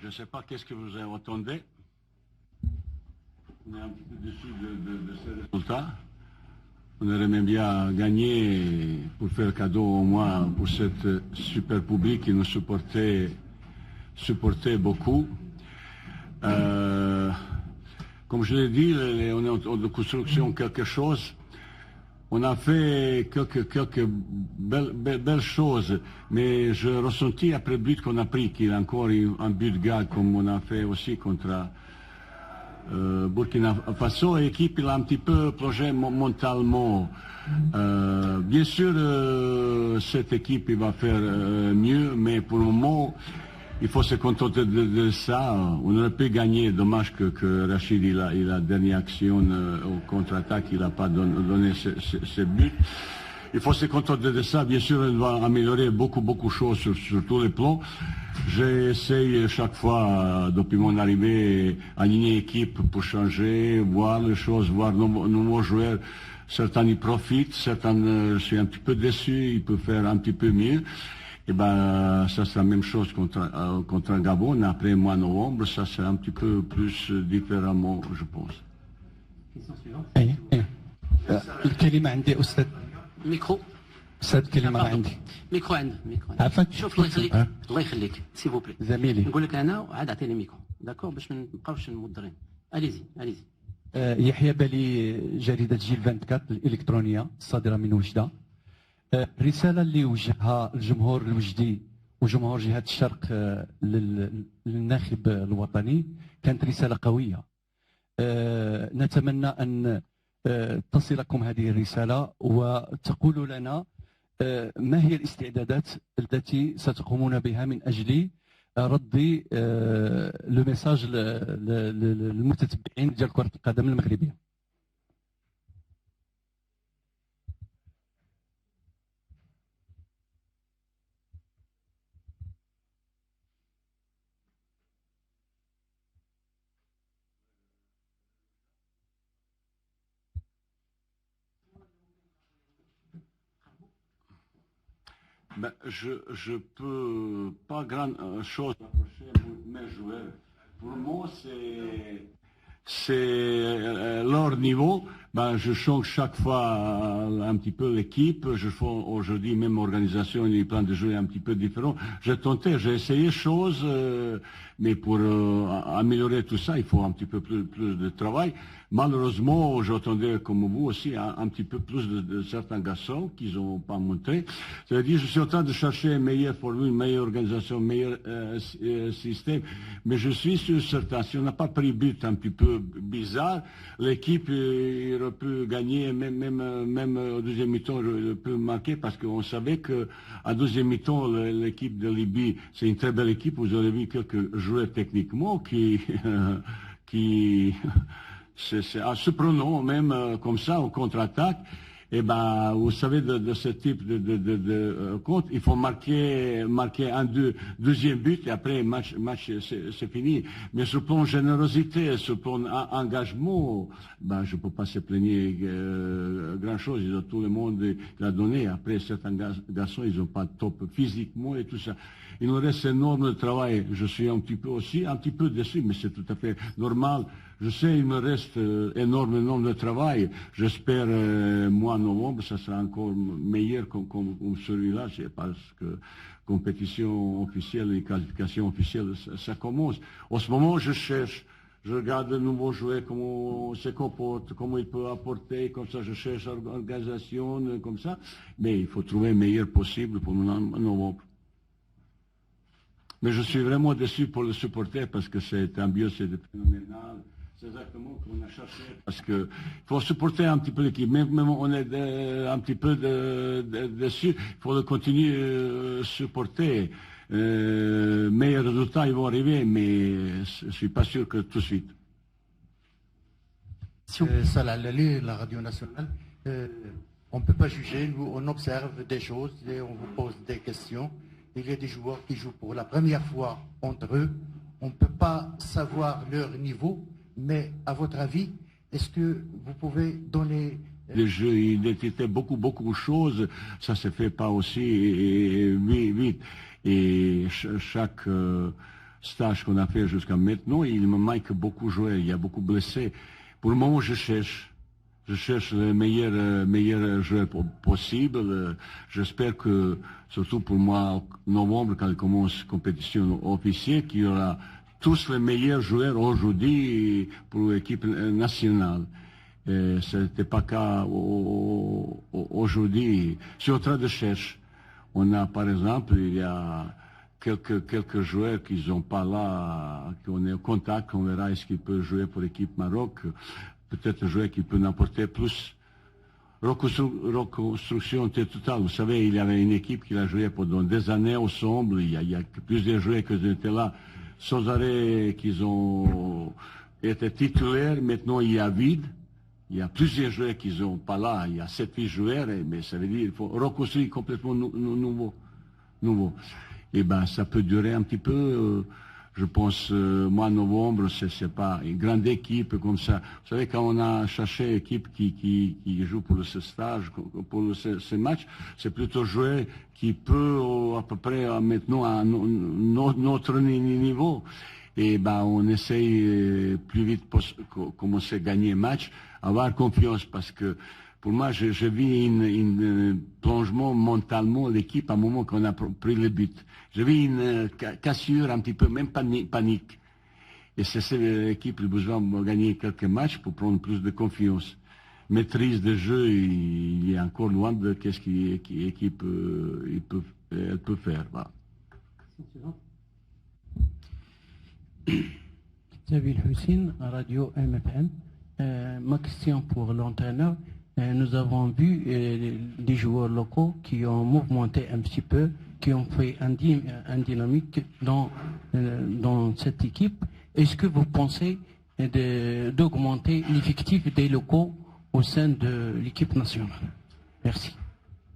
je ne sais pas qu'est-ce que vous attendez. On est un petit peu déçus de ces résultats. On aurait même bien gagné pour faire cadeau au moins pour cette super public qui nous supportait beaucoup. Comme je l'ai dit, on est en train de construction quelque chose. On a fait quelques belles choses, mais je ressentis après le but qu'on a pris qu'il y a encore un but de gars comme on a fait aussi contre Burkina Faso. L'équipe il a un petit peu plongé mentalement. Bien sûr, cette équipe il va faire mieux, mais pour le moment, il faut se contenter de ça. On aurait pu gagner. Dommage que Rachid, il a dernière action au contre-attaque, il n'a pas donné ce but. Il faut se contenter de ça. Bien sûr, on va améliorer beaucoup de choses sur tous les plans. J'essaye chaque fois, depuis mon arrivée, aligner l'équipe pour changer, voir les choses, voir nos nouveaux joueurs. Certains y profitent, certains, je suis un petit peu déçu, ils peuvent faire un petit peu mieux. Et ben, ça c'est la même chose contre Gabon. Après mois de novembre, ça c'est un petit peu plus différemment, je pense. Question suivante. الكلمة عندي أستاذ. ميكرو. أستاذ الكلمة عندي. ميكرو عندك. عفاك. شوف الله يخليك سي فو بلي. زميلي. نقول لك أنا عاد أعطيني ميكرو. داكور باش ما نبقاوش مضرين. أليزي. يحيى بالي جريدة جيل 24 الإلكترونية الصادرة من وجدة. الرسالة اللي وجهها الجمهور الوجدي وجمهور جهة الشرق للناخب الوطني كانت رسالة قوية. نتمنى أن تصلكم هذه الرسالة وتقولوا لنا ما هي الاستعدادات التي ستقومون بها من أجل رد لو ميساج للمتتبعين ديال كرة القدم المغربية. Ben, je peux pas grand chose approcher mes joueurs. Pour moi, c'est leur niveau. Ben, je change chaque fois un petit peu l'équipe. Je fais aujourd'hui même organisation et plan de jeu un petit peu différent. J'ai essayé choses, mais pour améliorer tout ça, il faut un petit peu plus de travail. Malheureusement, j'attendais comme vous aussi un petit peu plus de certains garçons qu'ils n'ont pas montré. C'est-à-dire, je suis en train de chercher une meilleure formule, une meilleure organisation, un meilleur système. Mais je suis sur certain, si on n'a pas pris but un petit peu bizarre, l'équipe aurait pu gagner, même au deuxième mi-temps, peut marquer parce qu'on savait qu'à deuxième mi-temps, l'équipe de Libye, c'est une très belle équipe. Vous avez vu quelques joueurs techniquement qui c'est surprenant, même comme ça, au contre-attaque. Et ben, vous savez, de ce type de compte, il faut marquer deuxième but et après match c'est fini. Mais sur le plan générosité, sur le plan engagement, ben, je peux pas se plaigner grand chose. Tout le monde l'a donné. Après, certains garçons, ils ont pas top physiquement et tout ça. Il nous reste énorme travail. Je suis un petit peu déçu, mais c'est tout à fait normal. Je sais, il me reste énormément de travail. J'espère, mois de novembre, ça sera encore meilleur comme celui-là. C'est parce que compétition officielle et qualification officielle, ça commence. En ce moment, je cherche. Je regarde le nouveau joueur, comment il se comporte, comment il peut apporter, comme ça je cherche l'organisation, comme ça. Mais il faut trouver le meilleur possible pour novembre. Mais je suis vraiment déçu pour le supporter parce que c'est ambiance, c'est phénoménal. C'est exactement ce qu'on a cherché. Parce qu'il faut supporter un petit peu l'équipe. Même on est un petit peu déçu, il faut le continuer à supporter. Meilleurs résultats, ils vont arriver, mais je ne suis pas sûr que tout de suite. Salah Lali, la radio nationale. On ne peut pas juger, nous on observe des choses et on vous pose des questions. Il y a des joueurs qui jouent pour la première fois entre eux. On ne peut pas savoir leur niveau, mais à votre avis, est-ce que vous pouvez donner... Le jeu, il était beaucoup de choses. Ça se fait pas aussi vite. Et chaque stage qu'on a fait jusqu'à maintenant, il me manque beaucoup de joueurs, il y a beaucoup de blessés. Pour le moment, je cherche les meilleurs joueurs possibles. J'espère que, surtout pour moi, en novembre, quand il commence la compétition officielle, qu'il y aura tous les meilleurs joueurs aujourd'hui pour l'équipe nationale. Ce n'était pas le cas aujourd'hui. Je suis en train de chercher. On a, par exemple, il y a quelques joueurs qui ne sont pas là, qu'on est en contact, on verra est-ce qu'ils peuvent jouer pour l'équipe Maroc. Peut-être un joueur qui peut apporter plus. Reconstruction totale. Vous savez, il y avait une équipe qui a joué pendant des années ensemble. Il y a plusieurs joueurs qui étaient là sans arrêt, qui ont été titulaires. Maintenant, il y a vide. Il y a plusieurs joueurs qui ne sont pas là. Il y a 7-8 joueurs, mais ça veut dire qu'il faut reconstruire complètement nouveau. Et ben, ça peut durer un petit peu. Je pense, mois de novembre, c'est pas une grande équipe comme ça. Vous savez, quand on a cherché une équipe qui joue pour ce stage, pour ce match, c'est plutôt jouer qui peut à peu près maintenant à notre niveau. Et ben, on essaye plus vite pour commencer à gagner un match, avoir confiance, parce que pour moi, je vis un plongement mentalement, l'équipe, à un moment qu'on a pris le but. Je vis une cassure un petit peu, même panique. Et c'est l'équipe, le besoin de gagner quelques matchs pour prendre plus de confiance. Maîtrise de jeu, il est encore loin de qu'est-ce qu'une équipe elle peut faire. Voilà. Nabil Hussein, Radio MFM. Ma question pour l'entraîneur. Nous avons vu des joueurs locaux qui ont mouvementé un petit peu, qui ont fait un dynamique dans cette équipe. Est-ce que vous pensez d'augmenter l'effectif des locaux au sein de l'équipe nationale? Merci.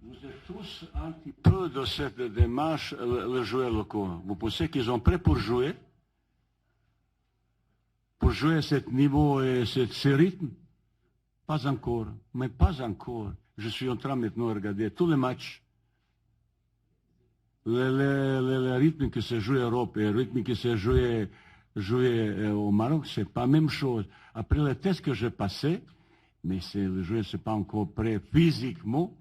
Vous êtes tous un petit peu dans cette démarche, les joueurs locaux. Vous pensez qu'ils sont prêts pour jouer à ce niveau et ce rythme? Pas encore, mais pas encore. Je suis en train maintenant de regarder tous les matchs. Le rythme que se joue en Europe et le rythme que se joue au Maroc, c'est pas la même chose. Après les tests que j'ai passés, mais les joueurs ne sont pas encore prêts physiquement.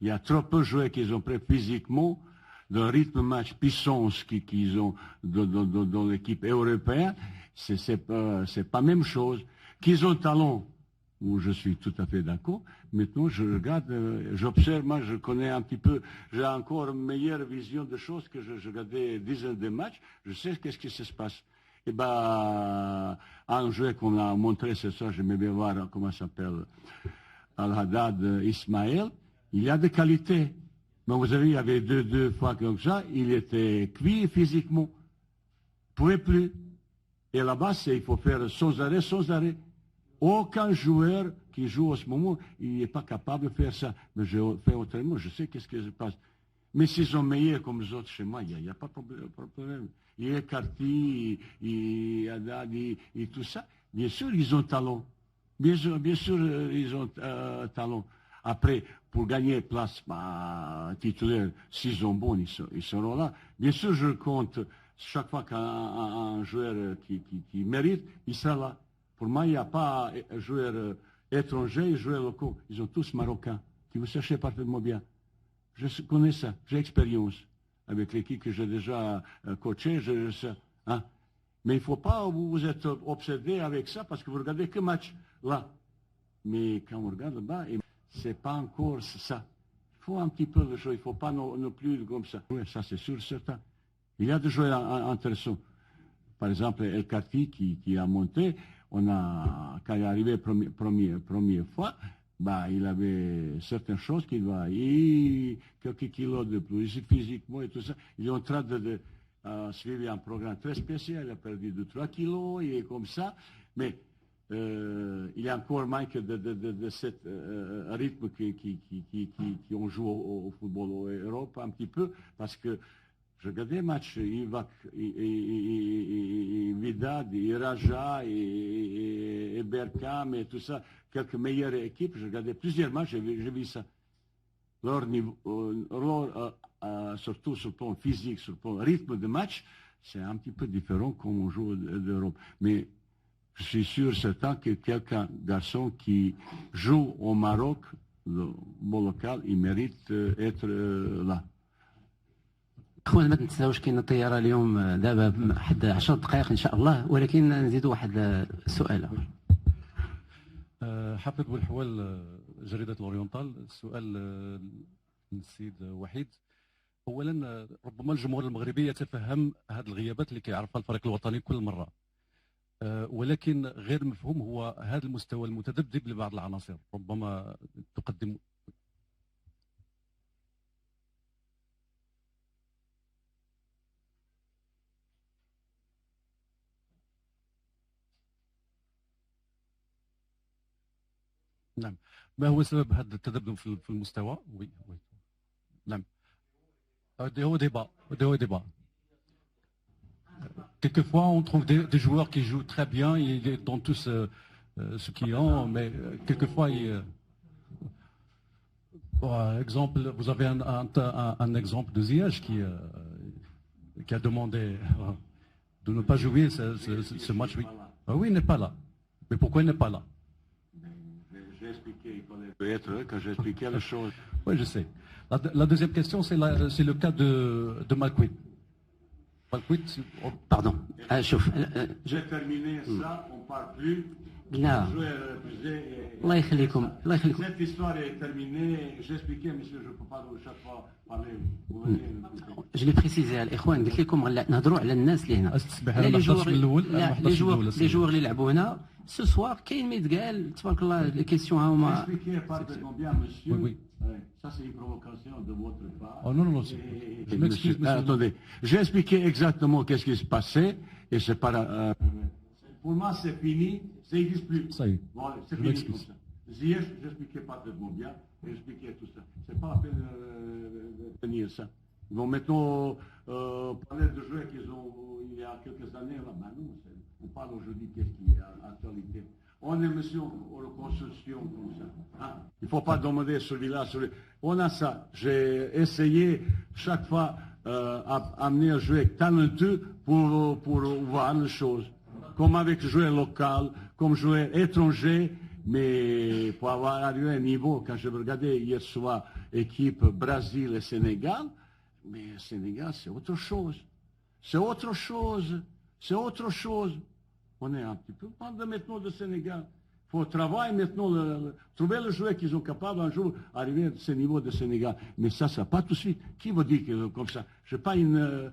Il y a trop peu de joueurs qui sont prêts physiquement. Dans le rythme match puissance qu'ils ont dans l'équipe européenne, c'est pas la même chose. Qu'ils ont talent, où je suis tout à fait d'accord. Maintenant, je regarde, j'observe, moi, je connais un petit peu, j'ai encore une meilleure vision des choses que je regardais dizaines de matchs. Je sais qu'est-ce qui se passe. Et ben, un joueur qu'on a montré ce soir, j'aimais bien voir comment il s'appelle, Al-Haddad Ismaël, il y a des qualités. Mais vous avez vu, il y avait deux fois comme ça, il était cuit physiquement. Il ne pouvait plus. Et là-bas, il faut faire sans arrêt. Aucun joueur qui joue en ce moment, il n'est pas capable de faire ça. Mais je fais autrement, je sais qu'est-ce qui se passe. Mais s'ils sont meilleurs comme les autres chez moi, il n'y a pas de problème. Il y a Carty, il y a Haddad, et tout ça. Bien sûr, ils ont talent. Bien sûr, ils ont talent. Après, pour gagner place titulaire, s'ils sont bons, ils seront là. Bien sûr, je compte, chaque fois qu'un joueur qui mérite, il sera là. Pour moi, il n'y a pas joueurs étrangers et joueurs locaux. Ils sont tous marocains, qui vous cherchez parfaitement bien. Je connais ça, j'ai expérience avec l'équipe que j'ai déjà coachée. Hein. Mais il ne faut pas vous êtes obsédé avec ça parce que vous regardez que match là. Mais quand on regarde là-bas, ce n'est pas encore ça. Il faut un petit peu de choses, il ne faut pas non plus comme ça. Oui, ça c'est sûr, certain. Il y a des joueurs intéressants. Par exemple, El Kati qui a monté, quand il est arrivé première fois, il avait certaines choses qu'il doit, quelques kilos de plus, physiquement et tout ça. Il est en train de suivre un programme très spécial, il a perdu 2-3 kilos, et comme ça, mais il y a encore manque de ce rythme qu'on joue au football en Europe un petit peu, parce que je regardais les matchs, Vidad, Raja, et Berkham, et tout ça, quelques meilleures équipes. Je regardais plusieurs matchs, j'ai vu ça. Leur niveau, surtout sur le plan physique, sur le plan rythme de match, c'est un petit peu différent comme on joue d'Europe. Mais je suis sûr, certain que quelqu'un, garçon qui joue au Maroc, le bon local, il mérite être là. اخوان ما تنساوش كاين الطياره اليوم دابا واحد 10 دقائق ان شاء الله ولكن نزيدوا واحد السؤال اخر. حافظ بوالحوال جريده الاورينتال. السؤال للسيد وحيد. اولا ربما الجمهور المغربي يتفهم هذه الغيابات اللي كيعرفها الفريق الوطني كل مره، ولكن غير مفهوم هو هذا المستوى المتذبذب لبعض العناصر. ربما تقدم. نعم، ما هو سبب هذا التذبذب في المستوى؟ وي نعم، هو débat. Quelquefois, on trouve des joueurs qui jouent très bien, ils donnent tous ce qu'ils ont, mais quelquefois, par exemple, vous avez un exemple de Ziyech qui a demandé de ne pas jouer ce match. Oui, oui, il n'est pas là. Mais pourquoi il n'est pas là? J'ai expliqué, il fallait être quand j'ai expliqué la chose. Oui, je sais. La deuxième question, c'est le cas de Malquit. Pardon. J'ai terminé ça, on ne parle plus. لا الله يخليكم الله يخليكم. Cette histoire est terminée. J'ai expliqué, monsieur, je ne peux pas chaque fois parler. Je l'ai précisé على الاخوان، قلت لكم نهضروا على الناس اللي هنا. لي جوغ اللي لعبوا هنا سو سوار كاين ما يتقال تبارك الله. لي كيسيون ها هما. Ça, c'est une provocation de votre part. Oh non, non, je m'excuse, monsieur. Attendez, j'ai expliqué exactement qu'est-ce qui se passait, et c'est pas... pour moi, c'est fini, ça n'existe plus. Ça y est, voilà, c'est fini comme ça. Ziyech, j'expliquais parfaitement bien, j'expliquais tout ça. C'est pas la peine de tenir ça. Ils vont maintenant parler de joueurs qu'ils ont il y a quelques années. Là, ben non, on parle aujourd'hui qu'est-ce qui est à l'actualité. On est monsieur en reconstruction comme ça. Hein? Il ne faut pas demander celui-là, celui-là. On a ça. J'ai essayé chaque fois amener un joueur talentueux pour voir les choses. Comme avec joueur local, comme joueur étranger, mais pour avoir arrivé à un niveau, quand je regardais hier soir équipe Brésil et Sénégal, mais Sénégal c'est autre chose. C'est autre chose. C'est autre chose. On est un petit peu pendant maintenant de Sénégal. Il faut travailler maintenant, trouver le joueur qu'ils sont capables un jour d'arriver à ce niveau de Sénégal. Mais ça pas tout de suite. Qui vous dit que comme ça? Je n'ai pas une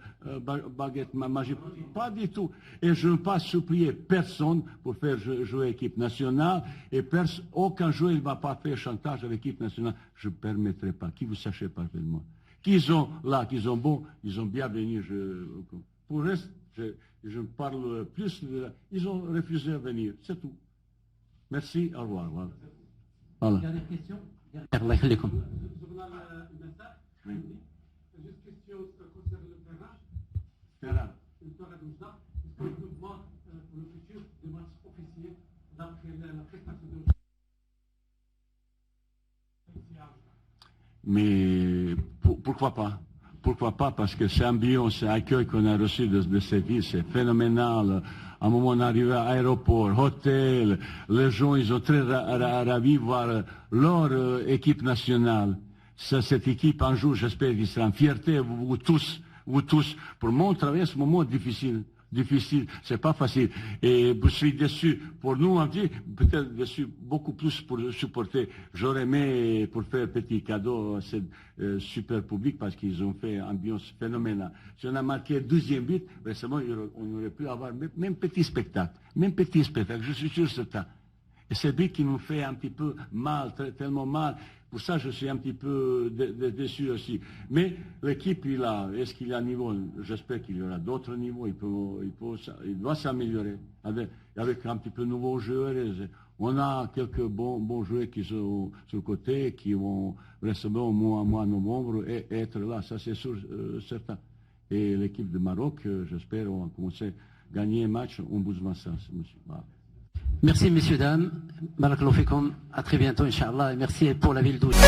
baguette magique. Pas du tout. Et je ne veux pas supplier personne pour faire jouer l'équipe nationale. Et aucun joueur ne va pas faire chantage à l'équipe nationale. Je ne permettrai pas. Qui vous sachez parfaitement. Qu'ils ont là, qu'ils sont bons, ils ont bien venu. Pour le reste, je parle plus. Ils ont refusé de venir. C'est tout. Merci, au revoir. Voilà. Dernière question. الله يخليكم. Juste question concernant le terrain. Terrain. Est-ce qu'on peut voir pour le futur des matchs officiels d'après la prestation de... Mais pourquoi pas? Pourquoi pas? Parce que c'est ambiance, c'est accueil qu'on a reçu de cette ville, c'est phénoménal. À un moment, on est arrivé à l'aéroport, hôtel, les gens, ils sont très ravis de voir leur équipe nationale. Cette équipe, un jour, j'espère qu'il sera une fierté, vous tous, pour mon travail, ce moment difficile, c'est pas facile. Et je suis déçu. Pour nous, on dit, peut-être déçu beaucoup plus pour le supporter. J'aurais aimé pour faire un petit cadeau à ce super public parce qu'ils ont fait une ambiance phénoménale. Si on a marqué le 12e but, récemment, on aurait pu avoir même petit spectacle. Je suis sûr c'est ça. Et c'est lui qui nous fait un petit peu mal, tellement mal. Pour ça, je suis un petit peu déçu aussi. Mais l'équipe, est-ce qu'il y a un niveau? J'espère qu'il y aura d'autres niveaux. Il doit s'améliorer. Avec un petit peu de nouveaux joueurs. On a quelques bons joueurs qui sont sur le côté, qui vont recevoir au mois de novembre et être là. Ça, c'est sûr, certain. Et l'équipe de Maroc, j'espère, on va commencer à gagner un match en bousement ça, monsieur. Voilà. Merci messieurs, dames. Barakallahu fikoum. À très bientôt, Inch'Allah. Et merci pour la ville d'Oujda.